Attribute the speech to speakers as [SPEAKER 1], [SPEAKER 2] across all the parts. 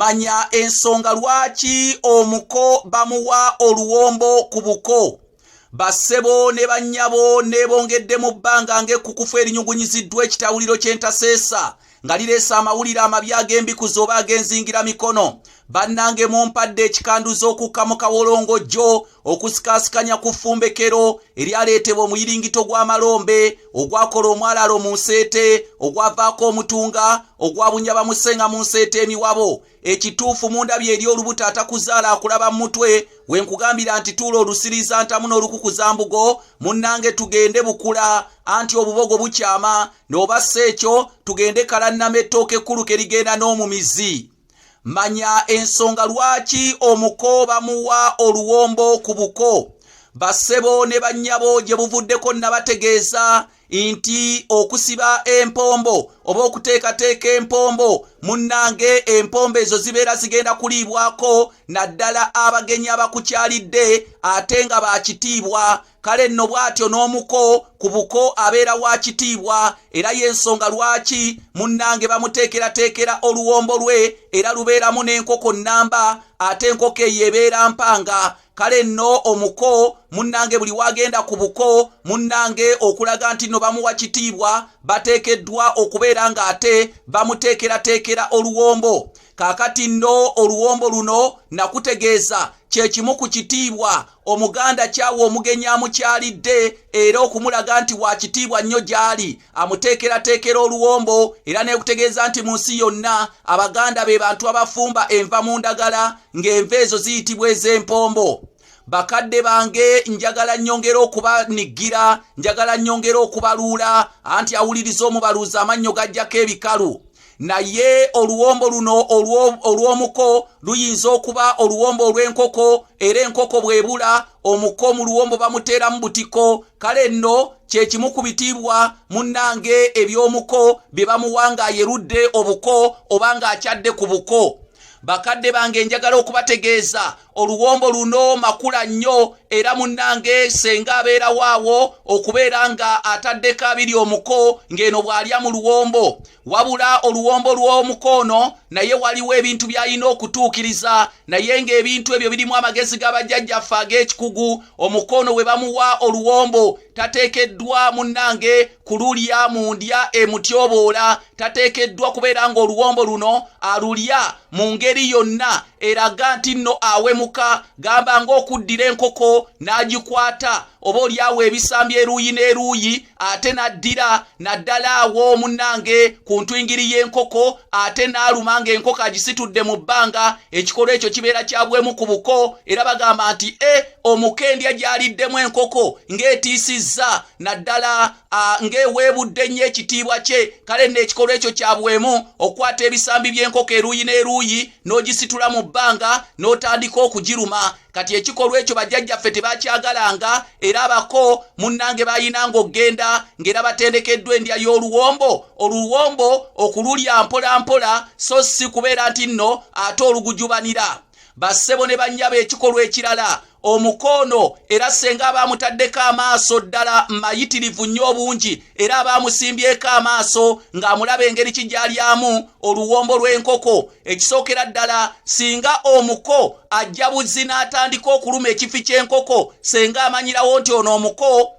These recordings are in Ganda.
[SPEAKER 1] Manya ensonga lwaki omuko bamuwa oluwombo ku buko. Bassebo ne bannyabo ne bongedde mu bbanga ng'ekkukufu erinyugunyiziddwa ekitawuliro ky'entaseesa nga lireesa amawulire amabi ag'embikuzi oba ag'enzingira mikono. Bannange mumpadde ekikanduzo okukka mu kawolongojjo okusikaasikanya ku ffumbekero eryaleetebwa omuyiringito gw'amalombe ogwakola omwalalo mu nseete ogwavaako omutunga ogwabunyaba musenga mu nseete emiwabo. Ekituufu mundabye eri olubuto atakuzaala akulaba mu mutwe wenkugambira nti tuula olusiriza ntamu n'olukukuza mbugo munnange tugende bukula anti obubogo bukyama n'obassa ekyo tugende kalannama ettooke ekkulu ke ligenda n'omumizi. Manya ensonga lwaki omuko bamuwa oluwombo ku buko. Bassebo ne bannyabo gye buvuddeko nabategeeza nti okusiba empombo oba okuteekateeka empombo munnange empombo ezo zibeera zigenda kuliibwako naddala abagenyi abakukyalidde ate nga bakitiibwa. Kale nno bw'atyo n'omuko ku buko abeera wa kitiibwa era y'ensonga lwaki munnange bamuteekerateekera oluwombo lwe era lubeeramu n'enkoko nnamba ate enkoko eyo ebeera mpanga. Kale nno omuko munnange buli wagenda ku buko munnange okulaga nti no bamuwa kitiibwa bateekeddwa okubeera nga ate bamuteekerateekera oluwombo. Kaakati nno oluwombo luno nakutegeeza kye kimu ku kitiibwa omuganda kyawa omugenyi amukyalidde era okumulaga nti wa kitiibwa nnyo gy'ali amuteekerateekera oluwombo era neekutegeeza nti mu nsi yonna abaganda be bantu abafumba enva mu ndagala ng'enva ezo ziyitibwa ez'empombo. Bakadde bange njagala nnyongera okubaniggira njagala nnyongera okubaluula anti awuliriza omubaluuzi amannyo gajjako ebikalu. Naye oluwombo luno olw'omuko luyinza okuba oluwombo olw'enkoko era enkoko bwebula omuko mu luwombo bamuteeramu butiko. Kale nno kye kimu ku bitiibwa munnange eby'omuko bye bamuwa ng'ayerudde obuko oba ng'akyadde ku buko. Bakadde bange njagala okubategeeza oluwombo luno makula nnyo era munnange senga abeera waawo okubeera nga ataddeko abiri omuko ng'eno bw'alya mu luwombo. Wabula oluwombo lw'omukono naye waliwo ebintu by'alina okutuukiriza naye ng'ebintu ebyo birimu amagezi g'abajjajjaffe ag'ekikugu. Omukono we bamuwa oluwombo tateekeddwa munnange kululya mu ndya emutyoboola, tateekeddwa kubeera ng'oluwombo luno alulya mu ngeri yonna eraga nti nno awemuka. Gamba ng'okuddira enkoko n'agikwata oba olyawo ebisambi eruuyi n'eruuyi ate n'addira naddala awo munnange ku ntwingiri y'enkoko ate n'aluma ng'enkoko agisitudde mu bbanga. Ekikolwa ekyo kibeera kya bwemu ku buko era bagamba nti omuko endya gy'aliddemu enkoko ng'etiisizza naddala ng'eweebudde nnyo ekitiibwa kye. Kale nno ekikolwa ekyo kya bwemu okukwata ebisambi by'enkoko eruuyi n'eruuyi n'ogisitula mu bbanga n'otandika okugiruma. Kati ekikolwa ekyo bajjajjaffe tebakyagalanga era abako munnange bayinanga okgenda ng'era batendekeddwa endya y'oluwombo. Oluwombo okululya mpola mpola so si kubeera nti nno ate olugujubanira. Bassebo ne bannyaba ekikolwa ekirala omukono era senga abamutaddeko amaaso ddala mayitirivu nnyo obungi era abamusimbyeko amaaso ng'amulaba engeri kijjalyamu oluwombo lw'enkoko. Ekisookera ddala singa omuko ajja buzzi n'atandika okuluma ekifi ky'enkoko senga amanyirawo nti ono omuko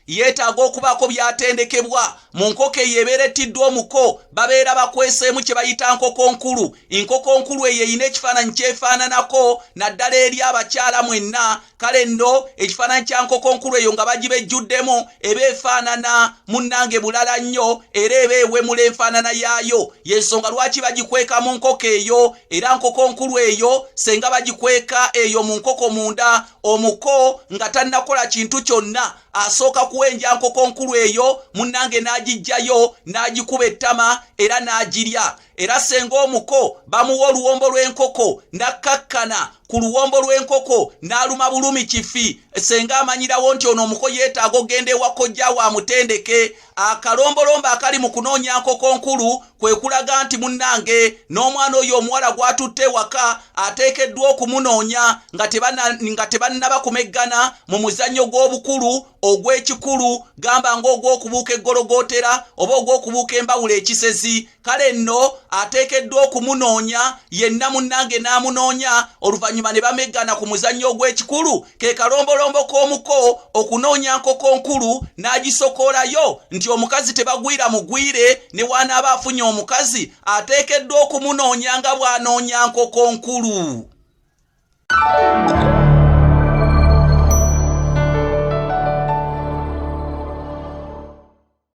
[SPEAKER 1] yeetaaga okubaako byatendekebwa mu nkoko eyo ebeera ettiddwa omuko babeera bakweseemu kye bayita nkoko nkulu. Enkoko nkulu eyo eyina ekifaananyi kyefaananako naddala eri abakyala mwenna. Kale nno ekifaananyi kya nkoko nkulu eyo nga bagibejjuddemu eba efaanana munnange bulala nnyo era eba ewemula enfaanana yaayo. Y'ensonga lwaki bagikweka mu nkoko eyo era nkoko nkulu eyo senga bagikweka eyo mu nkoko munda omuko nga tannakola kintu kyonna asooka kuwenja nkoko nkulu eyo munnange n'agiggyayo n'agikuba ettama era n'agirya. Era senga omuko bamuwa oluwombo lw'enkoko nakkakkana ku luwombo lw'enkoko n'aluma bulumi kifi senga amanyirawo nti ono omuko yeetaaga ogenda ewa kojja wamutendeke. Akalombolombo akali mu kunoonya nkoko nkulu kwe kulaga nti munnange n'omwana oyo omuwala gw'atutte waka ateekeddwa okumunoonya nga tebannaba kumeggana mu muzannyo gw'obukulu ogw'ekikulu gamba ng'ogw'okubuuka eggologootera oba ogw'okubuuka embawula ekisezi. Kale nno ateekeddwa okumunoonya, yenna munnange n'amunoonya, oluvannyuma ne bameggana ku muzannyo ogw'ekikulu, ke kalombolombo k'omuko okunoonya nkoko nkulu n'agisokoolayo nti omukazi tebagwira mugwire, ne wanaaba afunye omukazi ateekeddwa okumunoonya nga bw'anoonya nkoko nkulu.